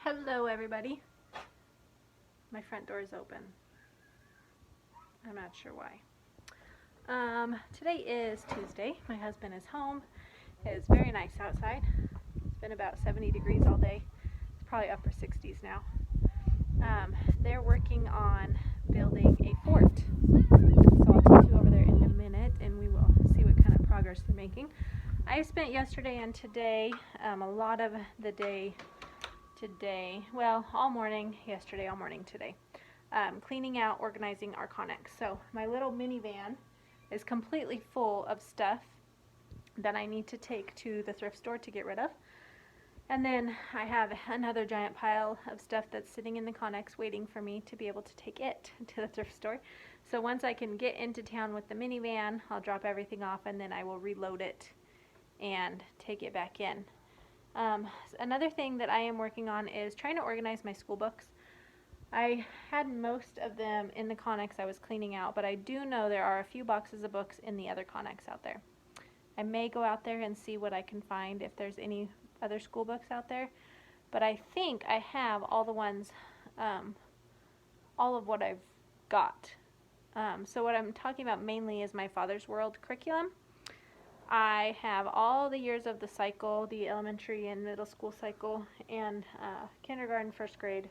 Hello everybody. My front door is open. I'm not sure why. Today is Tuesday. My husband is home. It is very nice outside. It's been about 70 degrees all day. It's probably upper 60s now. They're working on building a fort. So I'll take you over there in a minute and we will see what kind of progress they're making. I spent yesterday and today, a lot of the day today, well, all morning yesterday, all morning today, cleaning out, organizing our Connex. So my little minivan is completely full of stuff that I need to take to the thrift store to get rid of. And then I have another giant pile of stuff that's sitting in the Connex waiting for me to be able to take it to the thrift store. So once I can get into town with the minivan, I'll drop everything off and then I will reload it and take it back in. Another thing that I am working on is trying to organize my school books. I had most of them in the Connex I was cleaning out, but I do know there are a few boxes of books in the other Connex out there. I may go out there and see what I can find if there's any other school books out there, but I think I have all the ones, all of what I've got. So what I'm talking about mainly is my Father's World curriculum. I have all the years of the cycle, the elementary and middle school cycle, and kindergarten, first grade,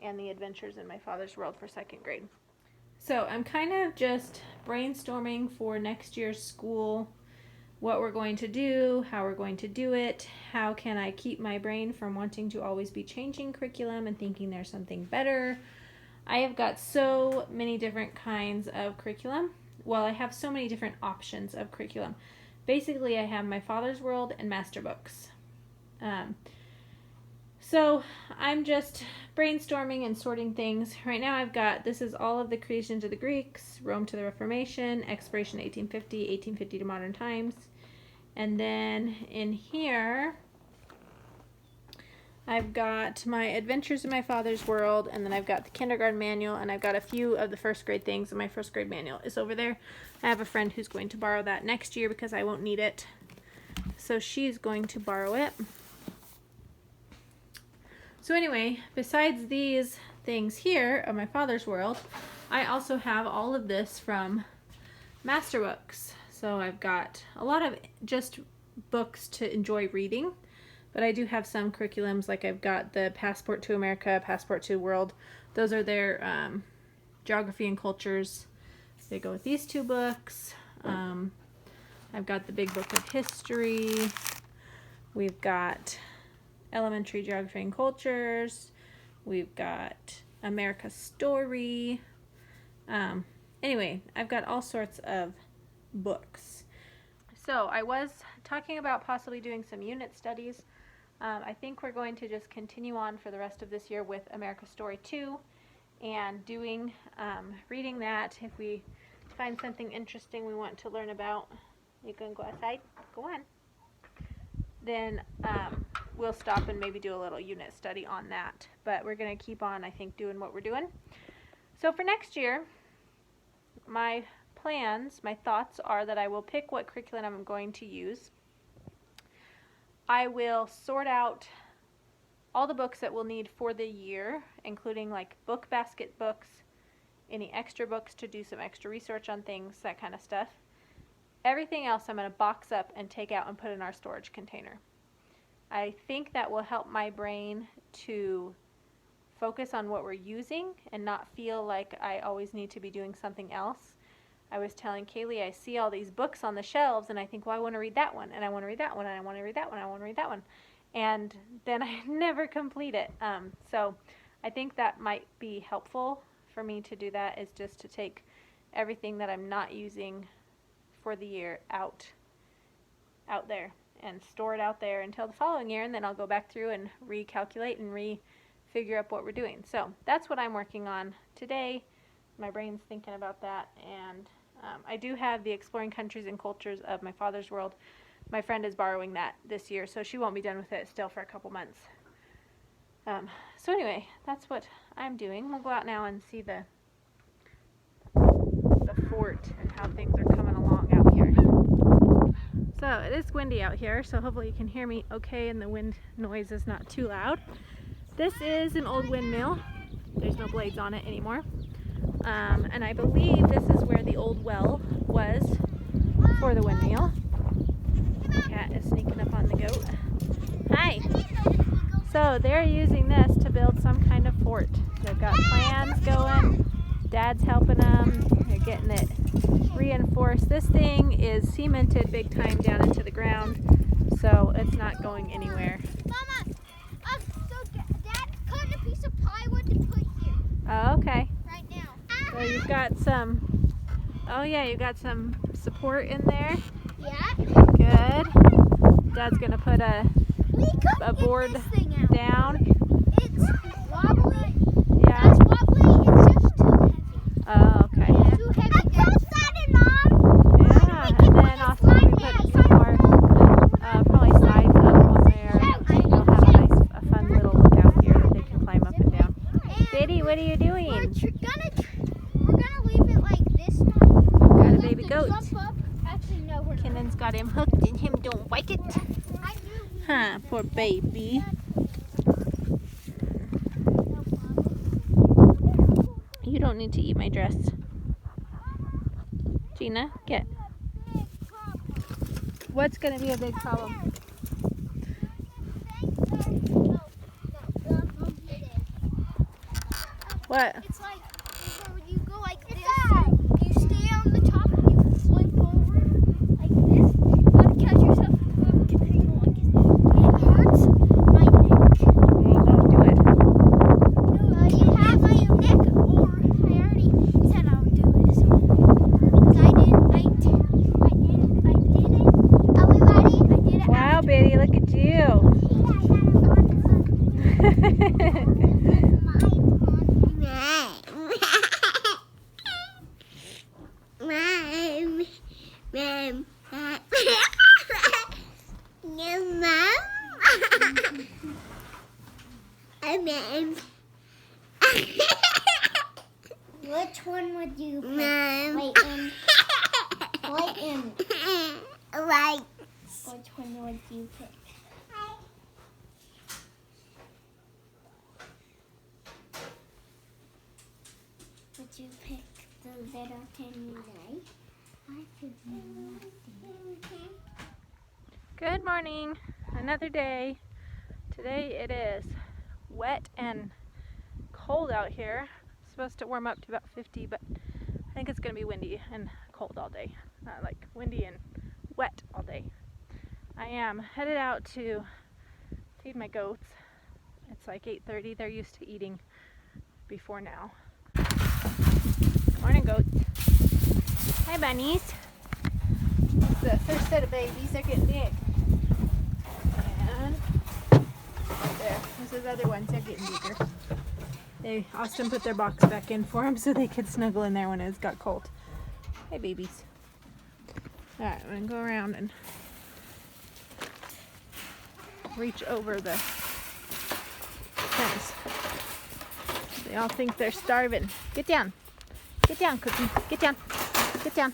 and the adventures in my Father's World for second grade. So I'm kind of just brainstorming for next year's school, what we're going to do, how we're going to do it, how can I keep my brain from wanting to always be changing curriculum and thinking there's something better. I have got so many different kinds of curriculum. Well, I have so many different options of curriculum. Basically, I have my Father's World and Master Books. So I'm just brainstorming and sorting things. Right now I've got, this is all of the creations of the Greeks, Rome to the Reformation, Expiration 1850 to modern times. And then in here, I've got my Adventures in my Father's World, and then I've got the kindergarten manual, and I've got a few of the first grade things, and my first grade manual is over there. I have a friend who's going to borrow that next year because I won't need it. So she's going to borrow it. So anyway, besides these things here of my Father's World, I also have all of this from Master Books. So I've got a lot of just books to enjoy reading. But I do have some curriculums, like I've got the Passport to America, Passport to the World. Those are their geography and cultures. They go with these two books. I've got the big book of history. We've got elementary geography and cultures. We've got America's Story. Anyway, I've got all sorts of books. So I was talking about possibly doing some unit studies. I think we're going to just continue on for the rest of this year with America's Story 2 and doing, reading that. If we find something interesting we want to learn about, you can go outside, go on. Then we'll stop and maybe do a little unit study on that. But we're going to keep on, I think, doing what we're doing. So for next year, my plans, my thoughts are that I will pick what curriculum I'm going to use. I will sort out all the books that we'll need for the year, including like book basket books, any extra books to do some extra research on things, that kind of stuff. Everything else I'm going to box up and take out and put in our storage container. I think that will help my brain to focus on what we're using and not feel like I always need to be doing something else. I was telling Kaylee, I see all these books on the shelves and I think, well, I want to read that one, and I want to read that one, and I want to read that one, and I want to read that one. And then I never complete it. So I think that might be helpful for me to do that, is just to take everything that I'm not using for the year out there and store it out there until the following year, and then I'll go back through and recalculate and figure up what we're doing. So that's what I'm working on today. My brain's thinking about that, and I do have the Exploring Countries and Cultures of my Father's World. My friend is borrowing that this year, so she won't be done with it still for a couple months. So anyway, that's what I'm doing. We'll go out now and see the fort and how things are coming along out here. So it is windy out here, so hopefully you can hear me okay and the wind noise is not too loud. This is an old windmill. There's no blades on it anymore. And I believe this is where the old well was for the windmill. Cat is sneaking up on the goat. Hi! So they're using this to build some kind of fort. They've got plans going. Dad's helping them. They're getting it reinforced. This thing is cemented big time down into the ground, so it's not going anywhere. Mama, so Dad's cutting a piece of plywood to put here. Oh, okay. Right now. So you've got some, oh yeah, you've got some support in there. Yeah. Good. Dad's gonna put a board down. It's wobbly. Yeah. It's wobbly. It's just too heavy. Oh, okay. Yeah. Too heavy. I'm so excited, Mom. Yeah, and then also we put some more, probably sides up on there. They'll have a fun little lookout here that they can climb up and down. Daddy, what are you doing? We're gonna leave it like this, Mom. Got a baby goat. Jump up. Actually, no, we're not. Kendon's got him hooked and him don't like it. I knew. Huh, poor baby. You don't need to eat my dress. Gina, get. What's going to be a big problem? What? It's like where you go like this. You stay on the top and you flip over like this. You gotta catch yourself from getting like it hurts my neck. Well, don't do it. No, you have my neck, or I already said I would do it. So because I did it. Are we ready? I did it. Wow, Betty, look at you. Which one would you pick? Klayton. Klayton. Right. Which one would you pick? Would you pick the little tiny guy? I could Good morning. Another day. Today it is wet and cold out here. It's supposed to warm up to about 50, but I think it's going to be windy and cold all day. Like windy and wet all day. I am headed out to feed my goats. It's like 8:30. They're used to eating before now. Morning, goats. Hi, bunnies. It's the first set of babies. They're getting big. And there, those are the other ones. They're getting bigger. Austin put their box back in for them so they could snuggle in there when it got cold. Hey, babies. All right, I'm gonna go around and reach over the fence. They all think they're starving. Get down. Get down, Cookie. Get down. Get down.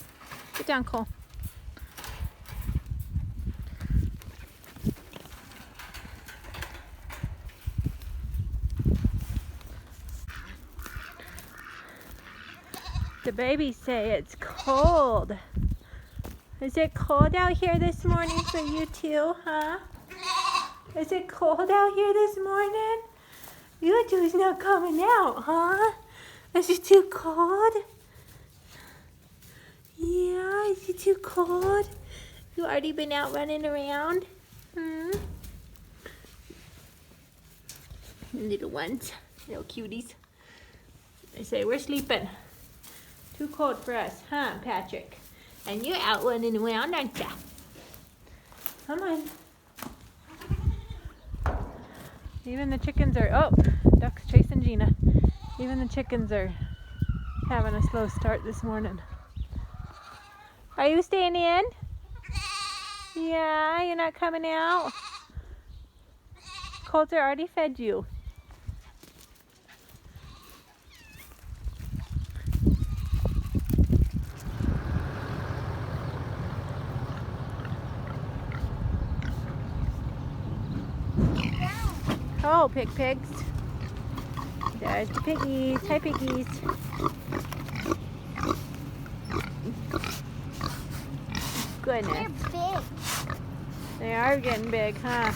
Get down, Cole. The babies say it's cold. Is it cold out here this morning for you too, huh? Is it cold out here this morning? You two's not coming out, huh? Is it too cold? Yeah, is it too cold? You already been out running around? Little ones, little cuties. They say, we're sleeping. Too cold for us, huh, Patrick? And you're out running around, aren't ya? Come on. Even the chickens are, oh, duck's chasing Gina. Even the chickens are having a slow start this morning. Are you staying in? Yeah, you're not coming out? Kolter already fed you. Oh, pigs. There's the piggies. Hi, piggies. Goodness. They're big. They are getting big, huh?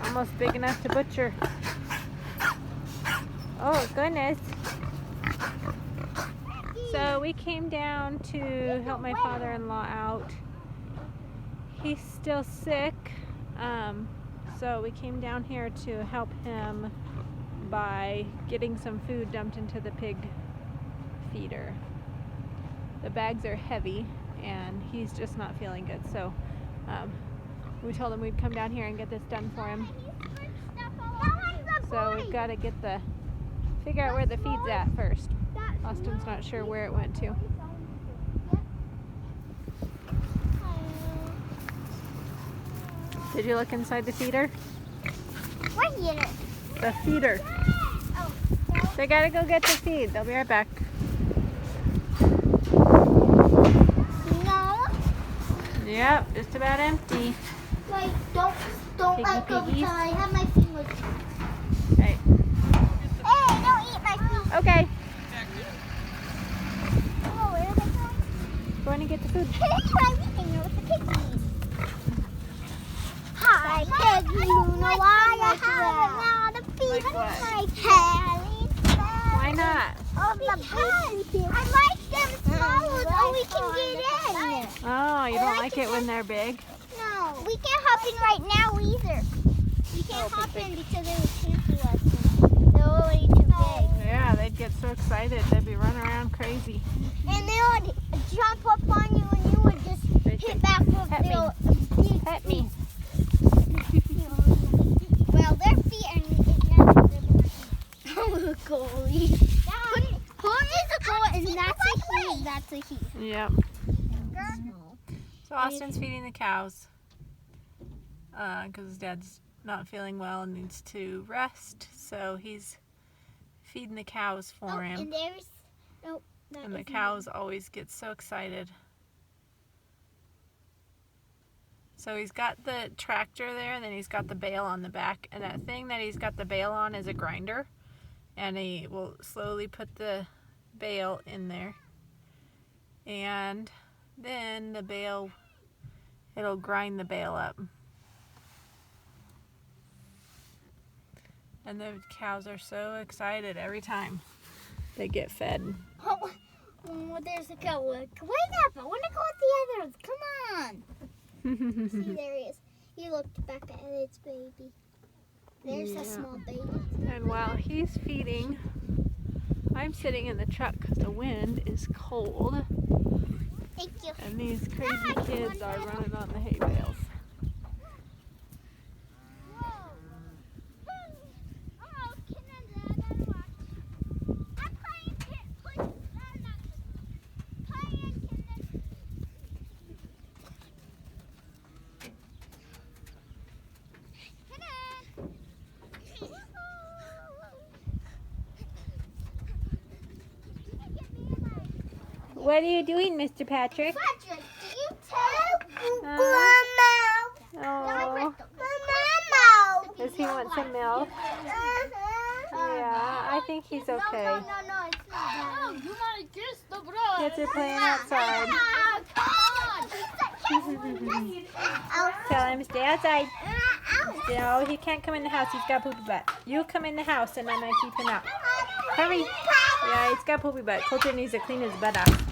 Almost big enough to butcher. Oh, goodness. So we came down to help my father-in-law out. He's still sick. So we came down here to help him by getting some food dumped into the pig feeder. The bags are heavy and he's just not feeling good. So we told him we'd come down here and get this done for him. So we've got to figure out where the feed's at first. Austin's not sure where it went to. Did you look inside the feeder? What feeder? The feeder. Oh. They gotta go get the feed. They'll be right back. No. Yep, just about empty. Like, don't Piggy let go piggies. because I have my fingers. Right. Hey, don't eat my feet. Okay, Oh, where are they going? going to get the food. I'm eating it with the piggies. Hi, piggy. You know why I have another feet? Like what? My Kelly. Why not? Oh, because I like them small so we can get in. Oh, you don't like it when they're big? No. We can't hop in right now either. We can't hop in because they would cancel us. They're already too big. Yeah, they'd get so excited. They'd be running around crazy. And they would jump up on you and you would just hit back with Pet me. their big Pet me. Well, their feet are oh, goalie. Who is a goal and that's a he? That's a he. Yep. So Austin's feeding the cows because his dad's not feeling well and needs to rest. So he's feeding the cows for him. And there's that And the isn't cows always get so excited. So he's got the tractor there, and then he's got the bale on the back. And that thing that he's got the bale on is a grinder. And he will slowly put the bale in there. And then the bale, it'll grind the bale up. And the cows are so excited every time they get fed. Oh, there's a cow. Wait up! I want to go with the others. Come on. See, there he is. He looked back at its baby. There's a small baby. And while he's feeding, I'm sitting in the truck because the wind is cold. Thank you. And these crazy kids are running on the hay bales. What are you doing, Mr. Patrick? Patrick, do you tell Oh, does he want some milk? Yeah, I think he's okay. No, it's not. You might kiss the bride. Kids are playing outside. Tell him to stay outside. No, he can't come in the house. He's got poopy butt. You come in the house and I'm going to keep him out. Hurry. Yeah, he's got poopy butt. Kolter needs to clean his butt off.